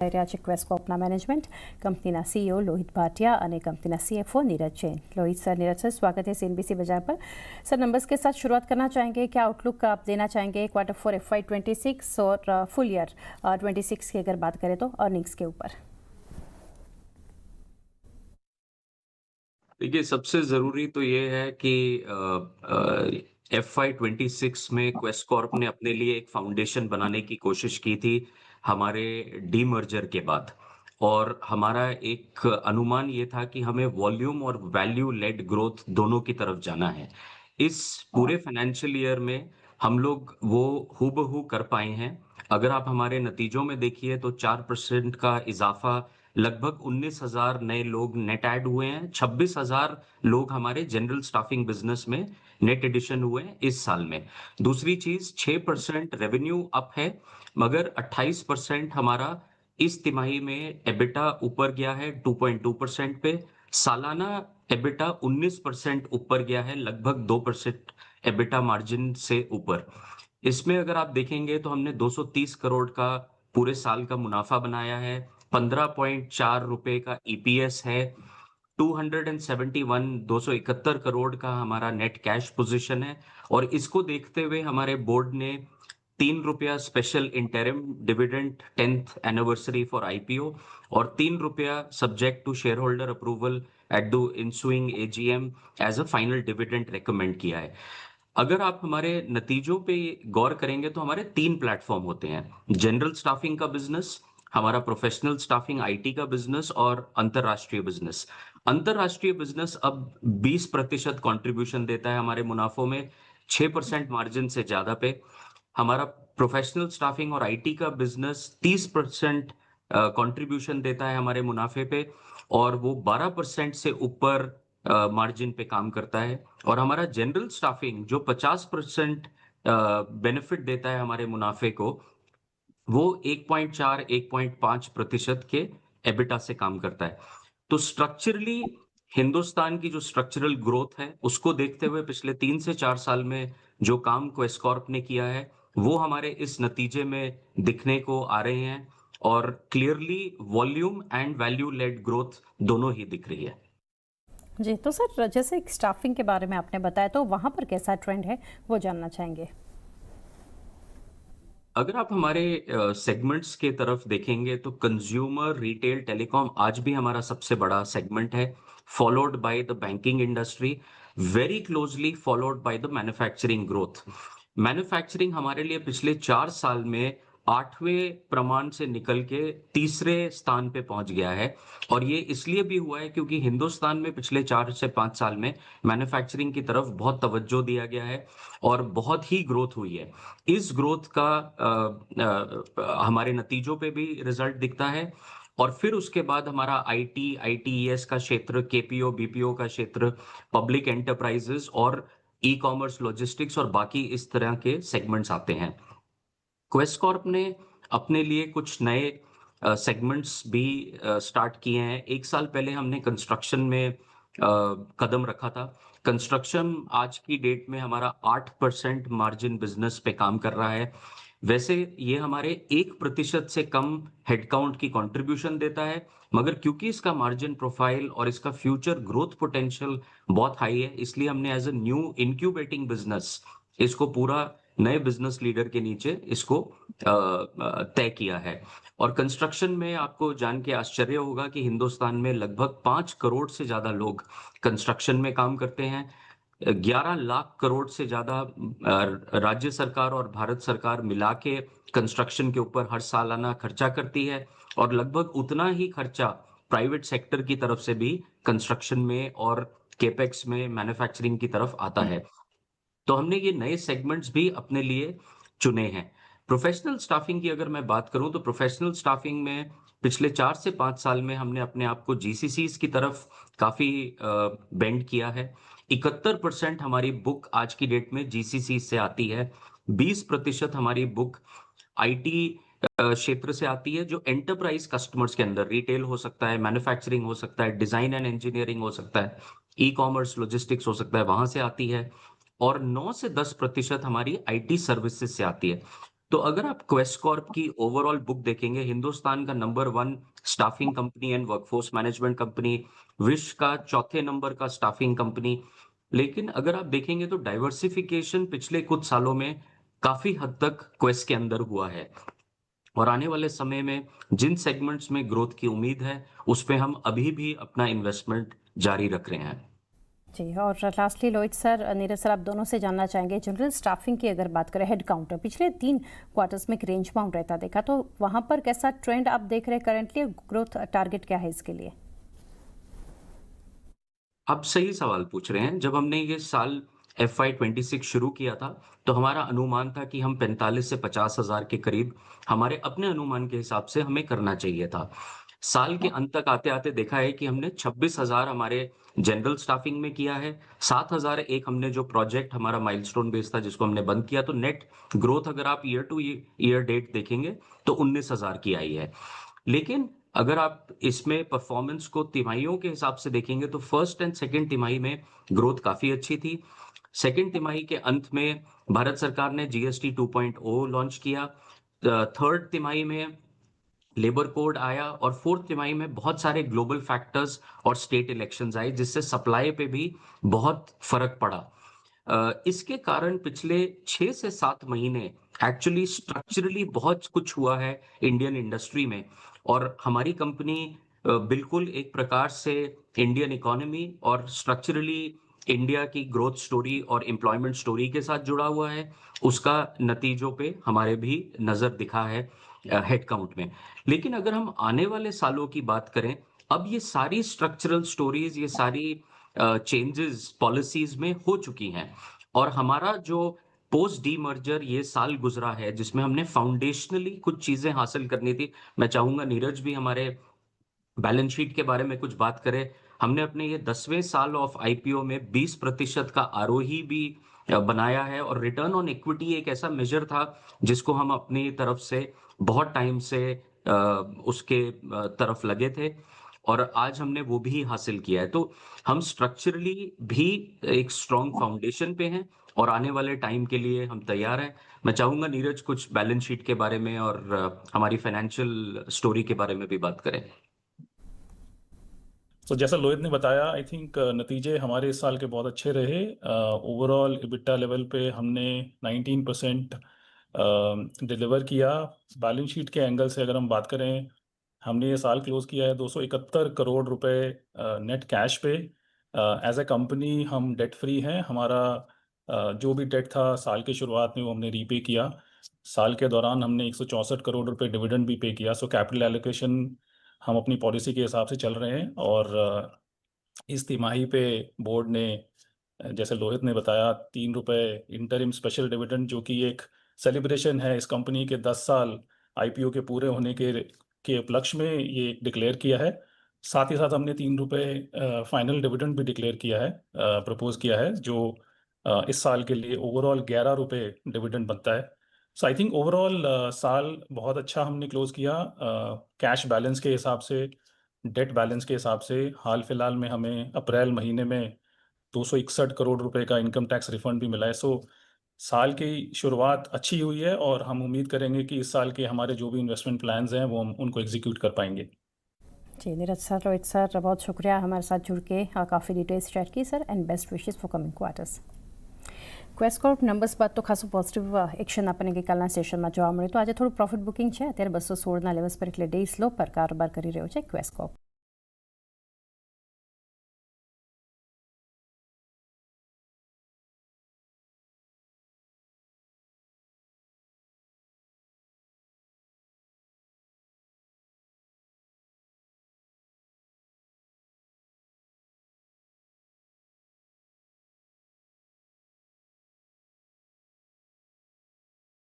આજે ક્વેસ્કોપના મેનેજમેન્ટ કંપનીના સીઈઓ લોહિત ભાટિયા અને કંપनीના CFO Neeraj Jain. Lohit sir, Neeraj sir, स्वागत है सीएनबीसी बाजार पर। सर, नंबर्स के साथ शुरुआत करना चाहेंगे, क्या आउटलुक आप देना चाहेंगे क्वार्टर 4 FY26 और फुल ईयर 26 की अगर बात करें तो अर्निंग्स के ऊपर? देखिए, सबसे ज़रूरी तो ये है कि FY26 में क्वेस्ट कॉर्प ने अपने लिए एक फाउंडेशन बनाने की कोशिश की थी हमारे डीमर्जर के बाद। और हमारा एक अनुमान ये था कि हमें वॉल्यूम और वैल्यू लेड ग्रोथ दोनों की तरफ जाना है। इस पूरे फाइनेंशियल ईयर में हम लोग वो हूबहू कर पाए हैं। अगर आप हमारे नतीजों में देखिए तो 4% का इजाफा, लगभग 19,000 नए लोग नेट ऐड हुए हैं, 26,000 लोग हमारे जनरल स्टाफिंग बिजनेस में नेट एडिशन हुए हैं इस साल में। दूसरी चीज, 6% रेवेन्यू अप है, मगर 28% हमारा इस तिमाही में एबिटा ऊपर गया है 2.2% पे। सालाना एबिटा 19% ऊपर गया है, लगभग 2% एबिटा मार्जिन से ऊपर। इसमें अगर आप देखेंगे तो हमने 230 करोड़ का पूरे साल का मुनाफा बनाया है, 15.4 रुपए का ईपीएस है, 271 करोड़ का हमारा नेट कैश पोजीशन है। और इसको देखते हुए हमारे बोर्ड ने 3 रुपया special interim dividend 10th anniversary for IPO और 3 रुपया subject to share holder approval at the ensuing AGM as a final dividend recommend किया है। अगर आप हमारे नतीजों पे गौर करेंगे तो हमारे 3 प्लेटफॉर्म होते हैं: जनरल स्टाफिंग का बिजनेस, हमारा प्रोफेशनल स्टाफिंग आईटी का बिजनेस और अंतरराष्ट्रीय बिजनेस। अंतरराष्ट्रीय बिजनेस अब 20% कंट्रीब्यूशन देता है हमारे मुनाफों में, 6% मार्जिन से ज्यादा पे। हमारा प्रोफेशनल स्टाफिंग और आईटी का बिजनेस 30% कंट्रीब्यूशन देता है हमारे मुनाफे पे, और वो 12% से ऊपर मार्जिन पे काम करता है। और हमारा जनरल स्टाफिंग जो 50% बेनिफिट देता है हमारे मुनाफे को, वो 1.4-1.5% के एबिटा से काम करता है। तो स्ट्रक्चरली हिंदुस्तान की जो स्ट्रक्चरल ग्रोथ है उसको देखते हुए पिछले 3 से 4 साल में जो काम क्वेस्ट कॉर्प ने किया है वो हमारे इस नतीजे में दिखने को आ रहे हैं, और clearly volume and value led growth दोनों ही दिख रही है। जी, तो सर, जैसे स्टाफिंग के बारे में आपने बताया, तो वहाँ पर कैसा ट्रेंड है वो जानना चाहेंगे। अगर आप हमारे सेगमेंट्स के तरफ देखेंगे तो कंज्यूमर, रिटेल, टेलीकॉम आज भी हमारा सबसे बड़ा सेगमेंट है, followed by the banking industry, very closely followed by the manufacturing growth. Manufacturing हमारे लिए पिछले 4 साल में 8वें प्रमाण से निकल के तीसरे स्थान पे पहुंच गया है। और ये इसलिए भी हुआ है क्योंकि हिंदुस्तान में पिछले 4 से 5 साल में मैन्युफैक्चरिंग की तरफ बहुत तवज्जो दिया गया है और बहुत ही ग्रोथ हुई है। इस ग्रोथ का हमारे नतीजों पे भी रिजल्ट दिखता है। और फिर उसके बाद हमारा आईटी, आईटीईएस का क्षेत्र, केपीओ, बीपीओ का क्षेत्र, पब्लिक एंटरप्राइजेस और ई कॉमर्स, लॉजिस्टिक्स और बाकी इस तरह के सेगमेंट्स आते हैं। क्वेस्ट कॉर्प ने अपने लिए कुछ नए सेगमेंट्स भी स्टार्ट किए हैं। 1 साल पहले हमने कंस्ट्रक्शन में कदम रखा था। कंस्ट्रक्शन आज की डेट में हमारा 8% मार्जिन बिजनेस पे काम कर रहा है। वैसे ये हमारे 1% से कम हेडकाउंट की कंट्रीब्यूशन देता है, मगर क्योंकि इसका मार्जिन प्रोफाइल और इसका फ्यूचर ग्रोथ पोटेंशियल बहुत हाई है, इसलिए हमने एज अ न्यू इंक्यूबेटिंग बिजनेस इसको पूरा नए बिजनेस लीडर के नीचे इसको तय किया है। और कंस्ट्रक्शन में आपको जान के आश्चर्य होगा कि हिंदुस्तान में लगभग 5 करोड़ से ज्यादा लोग कंस्ट्रक्शन में काम करते हैं। 11 लाख करोड़ से ज्यादा राज्य सरकार और भारत सरकार मिला के कंस्ट्रक्शन के ऊपर हर सालाना खर्चा करती है, और लगभग उतना ही खर्चा प्राइवेट सेक्टर की तरफ से भी कंस्ट्रक्शन में और केपेक्स में, मैन्युफैक्चरिंग की तरफ आता है। तो हमने ये नए सेगमेंट्स भी अपने लिए चुने हैं। प्रोफेशनल स्टाफिंग की अगर मैं बात करूं तो प्रोफेशनल स्टाफिंग में पिछले 4 से 5 साल में हमने अपने आप को जीसीसीज की तरफ काफी बेंड किया है। 71% हमारी बुक आज की डेट में जीसीसी से आती है, 20% हमारी बुक आईटी क्षेत्र से आती है, जो एंटरप्राइज कस्टमर्स के अंदर रिटेल हो सकता है, मैन्युफैक्चरिंग हो सकता है, डिजाइन एंड इंजीनियरिंग हो सकता है, ई कॉमर्स, लॉजिस्टिक्स हो सकता है, वहां से आती है। और 9 से 10% हमारी आईटी सर्विसेज से आती है। तो अगर आप क्वेस्ट कॉर्प की ओवरऑल बुक देखेंगे, हिंदुस्तान का number 1 staffing company and workforce management company, विश्व का चौथे नंबर का स्टाफिंग कंपनी। लेकिन अगर आप देखेंगे तो डाइवर्सिफिकेशन पिछले कुछ सालों में काफी हद तक क्वेस्ट के अंदर हुआ है और आने वाले समय में जिन सेगमेंट्स में ग्रोथ की उम्मीद है, उस पे हम अभी भी अपना इन्वेस्टमेंट जारी रख रहे हैं। जी, और lastly Lohit sir, Neeraj sir, आप दोनों से जानना चाहेंगे जनरल स्टाफिंग की अगर बात करें, हेड काउंटर पिछले 3 क्वार्टर्स में एक रेंज बाउंड रहता देखा, तो वहां पर कैसा ट्रेंड आप देख रहे हैं करंटली? ग्रोथ टारगेट क्या है इसके लिए? आप सही सवाल पूछ रहे हैं। जब हमने ये साल FY26 शुरू किया था, तो हमारा अनुमान था कि हम 45 से 50 हज़ार के करीब हमारे अपने अनुमान के हिसाब से हमें करना चाहिए था। साल के अंत तक आते-आते देखा है कि हमने 26 हज़ार हमारे जनरल स्टाफिंग में किया है, 7 हज़ार एक हमने जो प्रोजेक्ट हमारा माइलस्टोन बेस्ड था जिसको हमने बंद किया, तो नेट ग्रोथ अगर आप ईयर टू ईयर डेट देखेंगे तो 19 हज़ार की आई है। लेकिन अगर आप इसमें परफॉर्मेंस को तिमाहियों के हिसाब से देखेंगे तो फर्स्ट एंड सेकंड तिमाही में ग्रोथ काफी अच्छी थी। सेकंड तिमाही के अंत में भारत सरकार ने जीएसटी 2.0 लॉन्च किया। थर्ड तिमाही में लेबर कोड आया और फोर्थ तिमाही में बहुत सारे ग्लोबल फैक्टर्स और स्टेट इलेक्शंस आए जिससे सप्लाई पे भी बहुत फर्क पड़ा। इसके कारण पिछले 6 से 7 महीने एक्चुअली स्ट्रक्चरली बहुत कुछ हुआ है इंडियन इंडस्ट्री में और हमारी कंपनी बिल्कुल एक प्रकार से इंडियन इकोनॉमी और स्ट्रक्चरली इंडिया की ग्रोथ स्टोरी और एम्प्लॉयमेंट स्टोरी के साथ जुड़ा हुआ है। उसका नतीजों पे हमारे भी नजर दिखा है हेड काउंट में। लेकिन अगर हम आने वाले सालों की बात करें, अब ये सारी स्ट्रक्चरल स्टोरीज, ये सारी चेंजेस पॉलिसीज में हो चुकी हैं और हमारा जो पोस्ट डी मर्जर ये साल गुजरा है जिसमें हमने फाउंडेशनली कुछ चीजें हासिल करनी थी। मैं चाहूंगा नीरज भी हमारे बैलेंस शीट के बारे में कुछ बात करें। हमने अपने ये 10वें साल ऑफ आईपीओ में 20% का आरओई भी बनाया है और रिटर्न ऑन इक्विटी एक ऐसा मेजर था जिसको हम अपनी तरफ से बहुत टाइम से उसके तरफ लगे थे और आज हमने वो भी हासिल किया है। तो हम स्ट्रक्चरली भी एक स्ट्रॉन्ग फाउंडेशन पे हैं और आने वाले टाइम के लिए हम तैयार हैं। मैं चाहूंगा नीरज कुछ बैलेंस शीट के बारे में और हमारी फाइनेंशियल स्टोरी के बारे में भी बात करें। तो जैसा लोहित ने बताया, आई थिंक नतीजे हमारे इस साल के बहुत अच्छे रहे। ओवरऑल EBITDA लेवल पे हमने 19% डिलीवर किया। बैलेंस शीट के एंगल से अगर हम बात करें, हमने ये साल क्लोज किया है 271 करोड़ रुपए नेट कैश पे। एज ए कंपनी हम डेट फ्री हैं। हमारा जो भी डेट था साल की शुरुआत में वो हमने रीपे किया। साल के दौरान हमने 164 करोड़ रुपए डिविडेंड भी पे किया। सो कैपिटल एलोकेशन हम अपनी पॉलिसी के हिसाब से चल रहे हैं और इस तिमाही पे बोर्ड ने, जैसे लोहित ने बताया, 3 रुपए इंटरिम स्पेशल डिविडेंड, जो कि एक सेलिब्रेशन है इस कंपनी के 10 साल आईपीओ के पूरे होने के उपलक्ष्य में ये डिक्लेयर किया है। साथ ही साथ हमने 3 रुपए फाइनल डिविडेंड भी डिक्लेयर किया है, प्रपोज किया है, जो इस साल के लिए ओवरऑल 11 रुपए डिविडेंड बनता है। सो आई थिंक ओवरऑल साल बहुत अच्छा हमने क्लोज किया। कैश बैलेंस के हिसाब से, डेट बैलेंस के हिसाब से हाल फिलहाल में हमें अप्रैल महीने में 261 करोड़ रुपए का इनकम टैक्स रिफंड भी मिला है। सो साल की शुरुआत अच्छी हुई है और हम उम्मीद करेंगे कि इस साल के हमारे जो भी इन्वेस्टमेंट प्लान्स हैं वो हम उनको एग्जीक्यूट कर पाएंगे। जी, नीरज सर, रोहित सर, बहुत शुक्रिया हमारे साथ जुड़ के काफ़ी डिटेल्स शेयर की sir, and best wishes for coming quarters. Quest Corp numbers બાદ તો ખાસું પોઝિટિવ એક્શન આપણને ગઈકાલના સેશનમાં જોવા મળ્યું. તો આજે થોડું પ્રોફિટ બુકિંગ છે. અત્યારે 216ના લેવલ્સ પર એટલે ડે સ્લો પર કારોબાર કરી રહ્યો છે ક્વેસ્ટ કોર્પ.